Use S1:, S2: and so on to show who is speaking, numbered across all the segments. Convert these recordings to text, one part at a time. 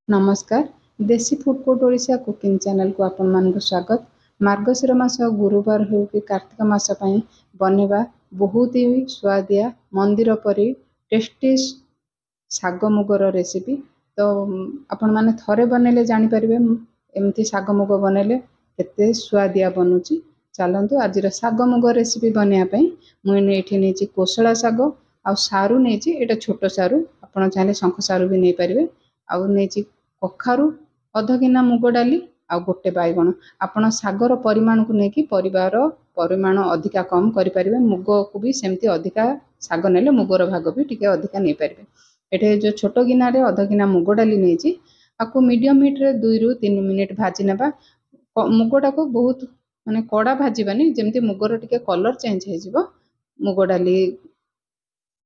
S1: नमस्कार देसी food court Odisha cooking channel को आपण मानक स्वागत। मार्गशीर मास गुरुवार हो कि कार्तिक मास पई बनेबा बहुत ही स्वादिया मंदिर परी टेस्टी साग मुगर रेसिपी। तो आपण माने थरे बनेले जानि परिबे एमती साग मुग बनेले केते स्वादिया बनुची। चलंतु आज साग मुग रेसिपी बनिया पई मुई एठी नेची कोसला साग आ सारू नेची। एटा छोटो सारू आपण चाहे शंख सारू भी नै परिबे। आउ नेची कखारू अध गिना मुग डाली आ गोटे बैगण आपण सागर परिमाण को लेकिन परिवार परिमाण अधिका कम करि परिबे। मुग को भी सेमती अधिका साग नेले मुगर भाग भी टिके अधिका नै परिबे। एठे जो छोटो गिना रे अध गिना मुग डाली नेची आकु मीडियम हीट रे 2 रु 3 मिनिट भाजी नेबा। मुगटा को बहुत माने कड़ा भाजीबानी जेमती मुगर टिके कलर चेंज हे जिवो। मुग डाली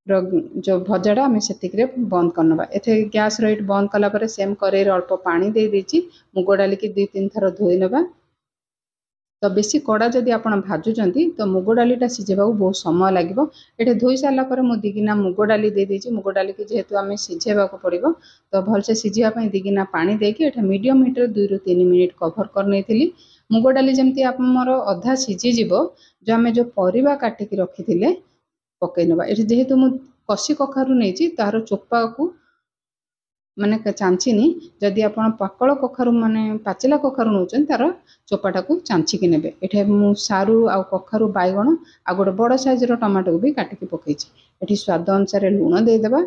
S1: जो भजाटा आम से बंद करनबा। एथे गैस हीट बंद कला परे सेम करेर अल्प पानी दे देची मुग डाली की 2-3 थर धोई नेबा। तो बेसी कड़ा जदि आपण भाजुचंती तो मुग डालीटा सिझेबा बहुत समय लागिवो। एठे धोई सारा पर मु दिगिना मुग डाली दे देची। मुग डाली की जेहेतु आम सिझेबा को पड़िबो तो भलसे सिझिया पई दिगिना पानी देकी एठे मीडियम हीट रे 2 रु 3 मिनिट कवर कर नेथिली। मुग डाली जेमती हमर अधा सिझी जिवो जो आमे जो परिबा काटी की रखिथिले पकई नबा। एठी जेहेतु मु कसी कखारू नेची तार चोपा को माने चांचीनी जदि आपण पाकळ कखारू माने पाचिला कखारू नउचन तार चोपाटा को चांची की नेबे। एठे मु सारू आ कखारू बैगण आ गोटे बड़ साइज रो टमाटो भी काटी की पकईची। एठी स्वाद अनुसार लूण दे देबा।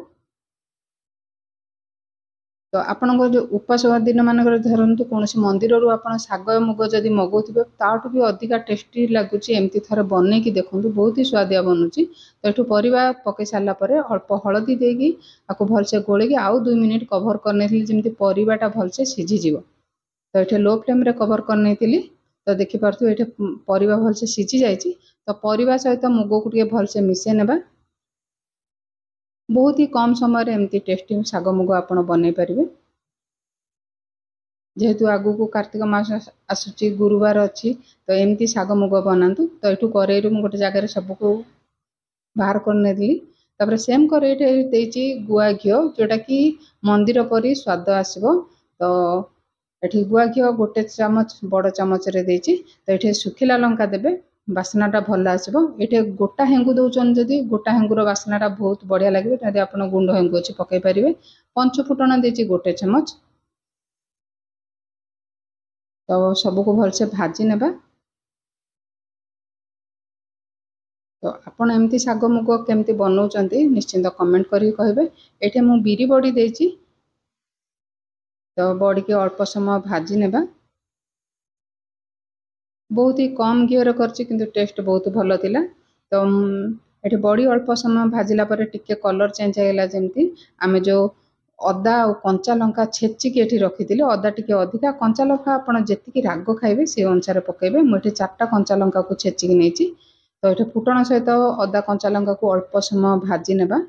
S1: तो आपण जो उपास दिन मानक धरतु कौन मंदिर रू आपण साग मुग जदि मगौथे ताठू भी अधिका टेस्टी लगुच। एमती थर बन की देखूँ बहुत ही स्वादिया बनुची। तो यू परिवा पकई सारा पर अल्प हलदी देकी आपको भलसे गोलिकी आउ 2 मिनिट कवर करनी जमी परिवाटा भलसे सीझीज। तो ये लो फ्लेम रे कवर करनी। तो देखिपु ये परिवा भलसे सीझी जाइए। तो परिवा सहित मुग को भलसे मिसई नेबा। बहुत ही कम समय एमती टेस्टी साग मुग आपण बनै परिबे। जेहेतु आगु को कार्तिक मास आसुची गुरुवार अच्छी तो एमती साग मुग बनातु। तो यू करेरु गोटे जगार सबको बाहर कर तापर सेम करेई गुआ घी जोटा कि मंदिर परी स्वाद आसबो। तो ये गुआ घी गोटे चामच बड़ चामच रे देची। तो ये सुखिला लंका देबे बास्नाटा भल आसबो। ये गोटा हेंगु दौचन जदि गोटा हेंगुर बास्नाटा बहुत बढ़िया लगे जदि आप गुंड हेंगु अच्छी पकई पारे। पंच फुटण देची गोटे चमच। तो सबको भलसे भाजी नेबा। तो आपण एमती साग मुग केमती बनाउचंती निश्चिंत कमेंट करी कहिबे। एठे मु बिरी बड़ी देची। तो बड़ी के अल्प समय भाजी नेबा। बहुत ही कम घी करछि किंतु टेस्ट बहुत भलो थिला। तो ये बड़ी अल्प समय भाजिला पर टिके कलर चेंज होगा जमती आमे जो अदा और कंचा लंका छेचिकी एठी रखिथिले। अदा टिके अधिका कंचा लंका आपण जेतिकी राग खाइबे से अनुसार पकेबे। मुझे 4टा कंचा लंका को छेचिकी नेची। तो ये फुटण सहित अदा कंचा लंका को अल्प समय भाजी नेबा।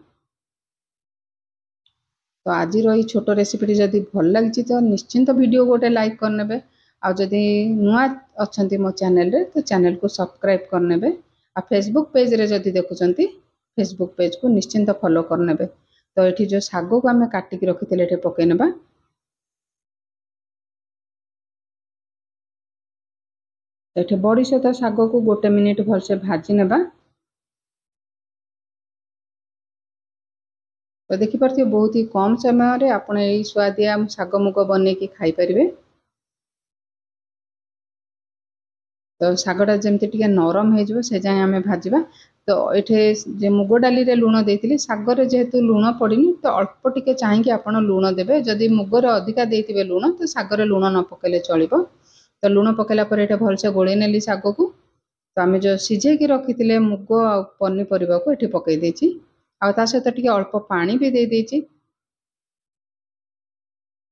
S1: तो आज छोट रेसिपी जदि भल लगी तो निश्चिंत वीडियो गोटे लाइक करने। आ जदि नुआ अच्छा मो चैनल रे तो चैनल को सब्सक्राइब करने। आ फेसबुक पेज रे जदि देखुचंती फेसबुक पेज को निश्चिंत फॉलो करने। तो ये जो साग को आम काटिक रखी पकई नबा। ये बड़ी सहित साग को गोटे मिनिट भलसे भाजी नेबा। तो देखिपे बहुत ही कम समय आपड़ यही स्वादिया साग मुग बन की खाई पारे। तो सागटा जमती टिके नरम हो से जाए आम भाजवा। तो ये मुग डाली रे लुण देती सागर जेहेतु लुण पड़नी तो अल्प टिके चाहिए आपड़ लुण देवे। जदि मुगर अधिका देते लुण तो सागर लुण न पकेले चलो। तो लुण पकेला पर ये भलसे गोले नेली साग को। तो आम जो सीझे रखी मुग आ पनीपरिया को ये पकई देची। आ सहित टिके अल्प पानी भी दे देची।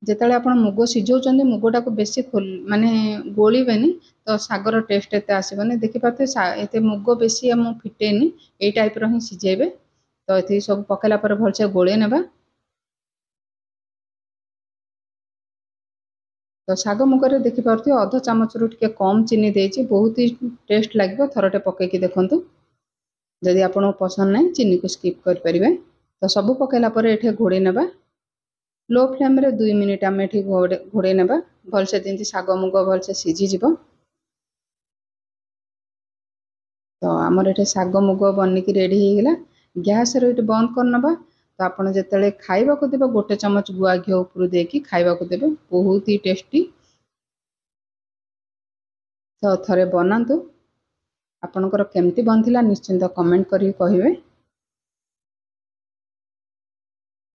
S1: जितेबाला आप मुग सीझाऊँ मुगटा को बेसी माने गोलेनि तो सागर टेस्ट एत आसबनी। देखिपे ये मुग बेसी आम फिटेनी यही टाइप रि सीझेबे। तो ये सब पकेला पर भलसे गोले नेबा। तो साग मुगर देखिपे अध चामच रु टिके कम चीनी देची। बहुत ही टेस्ट लगे थरटे पकईकी देखु। जदि आपको पसंद ना चीनी को स्किप कर पारे। तो सब पकेला पर ये घोड़े नेबा। लो फ्लेम रे 2 मिनिट आम ये घोड़े नेबा भलसे जमी शाग मुग भलसे सीझीज। तो आमर ये शाग मुग बनिकी रेडी हो गला। गैस रे बंद करनबा। तो आपड़ जिते खाइबा को देबे गोटे चमच गुआ घी ऊपर देकी खाइबा को देबे बहुत ही टेस्टी। तो थरे बनातु आपणकर केमती बनथिला निश्चिंत कमेंट करी कहिबे।